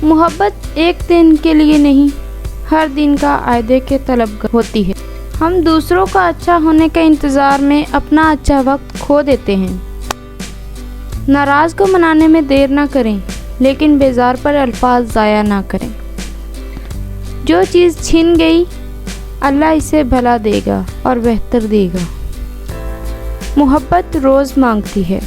محبت ایک دن کے لیے نہیں، ہر دن کا عائدے کے طلبگار ہوتی ہے۔ ہم دوسروں کا اچھا ہونے کے انتظار میں اپنا اچھا وقت کھو دیتے ہیں۔ ناراض کو منانے میں دیر نہ کریں، لیکن بیزار پر الفاظ ضائع نہ کریں۔ جو چیز چھن گئی اللہ اسے بھلا دے گا اور بہتر دے گا۔ محبت روز مانگتی ہے۔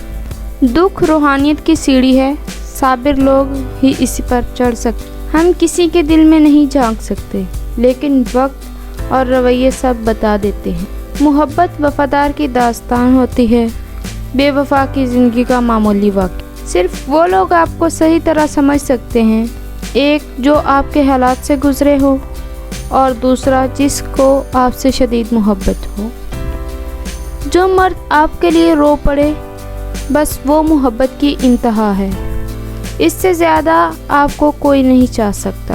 دکھ روحانیت کی سیڑھی ہے، صابر لوگ ہی اس پر چڑھ سکتے۔ ہم کسی کے دل میں نہیں جھانک سکتے، لیکن وقت اور رویے سب بتا دیتے ہیں۔ محبت وفادار کی داستان ہوتی ہے، بے وفا کی زندگی کا معمولی واقعہ۔ صرف وہ لوگ آپ کو صحیح طرح سمجھ سکتے ہیں، ایک جو آپ کے حالات سے گزرے ہو اور دوسرا جس کو آپ سے شدید محبت ہو۔ جو مرد آپ کے لیے رو پڑے، بس وہ محبت کی انتہا ہے۔ اس سے زیادہ آپ کو کوئی نہیں چاہ سکتا۔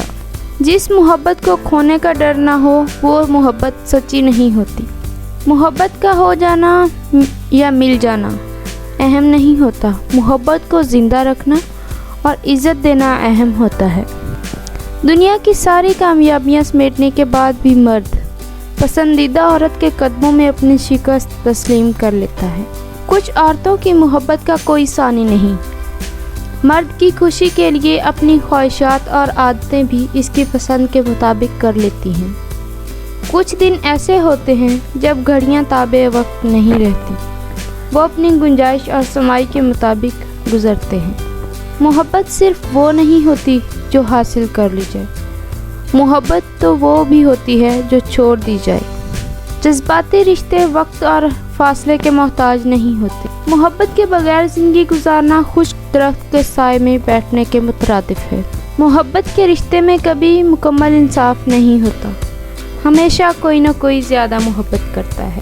جس محبت کو کھونے کا ڈر نہ ہو، وہ محبت سچی نہیں ہوتی۔ محبت کا ہو جانا یا مل جانا اہم نہیں ہوتا، محبت کو زندہ رکھنا اور عزت دینا اہم ہوتا ہے۔ دنیا کی ساری کامیابیاں سمیٹنے کے بعد بھی مرد پسندیدہ عورت کے قدموں میں اپنی شکست تسلیم کر لیتا ہے۔ کچھ عورتوں کی محبت کا کوئی ثانی نہیں، مرد کی خوشی کے لیے اپنی خواہشات اور عادتیں بھی اس کی پسند کے مطابق کر لیتی ہیں۔ کچھ دن ایسے ہوتے ہیں جب گھڑیاں تابع وقت نہیں رہتی، وہ اپنی گنجائش اور سمائی کے مطابق گزرتے ہیں۔ محبت صرف وہ نہیں ہوتی جو حاصل کر لی جائے، محبت تو وہ بھی ہوتی ہے جو چھوڑ دی جائے۔ جذباتی رشتے وقت اور فاصلے کے محتاج نہیں ہوتے۔ محبت کے بغیر زندگی گزارنا خشک درخت کے سائے میں بیٹھنے کے مترادف ہے۔ محبت کے رشتے میں کبھی مکمل انصاف نہیں ہوتا، ہمیشہ کوئی نہ کوئی زیادہ محبت کرتا ہے۔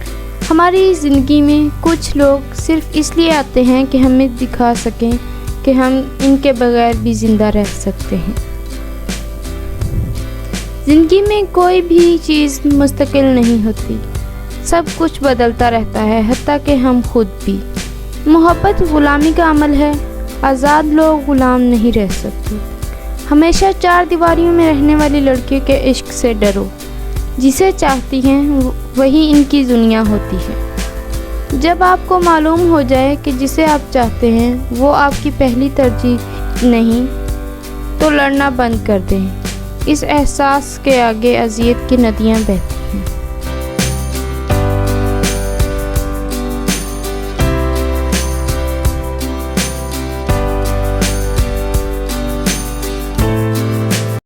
ہماری زندگی میں کچھ لوگ صرف اس لیے آتے ہیں کہ ہمیں دکھا سکیں کہ ہم ان کے بغیر بھی زندہ رہ سکتے ہیں۔ زندگی میں کوئی بھی چیز مستقل نہیں ہوتی، سب کچھ بدلتا رہتا ہے، حتیٰ کہ ہم خود بھی۔ محبت غلامی کا عمل ہے، آزاد لوگ غلام نہیں رہ سکتے۔ ہمیشہ چار دیواریوں میں رہنے والی لڑکی کے عشق سے ڈرو، جسے چاہتی ہیں وہی ان کی دنیا ہوتی ہے۔ جب آپ کو معلوم ہو جائے کہ جسے آپ چاہتے ہیں وہ آپ کی پہلی ترجیح نہیں، تو لڑنا بند کر دیں۔ اس احساس کے آگے اذیت کی ندیاں بہتی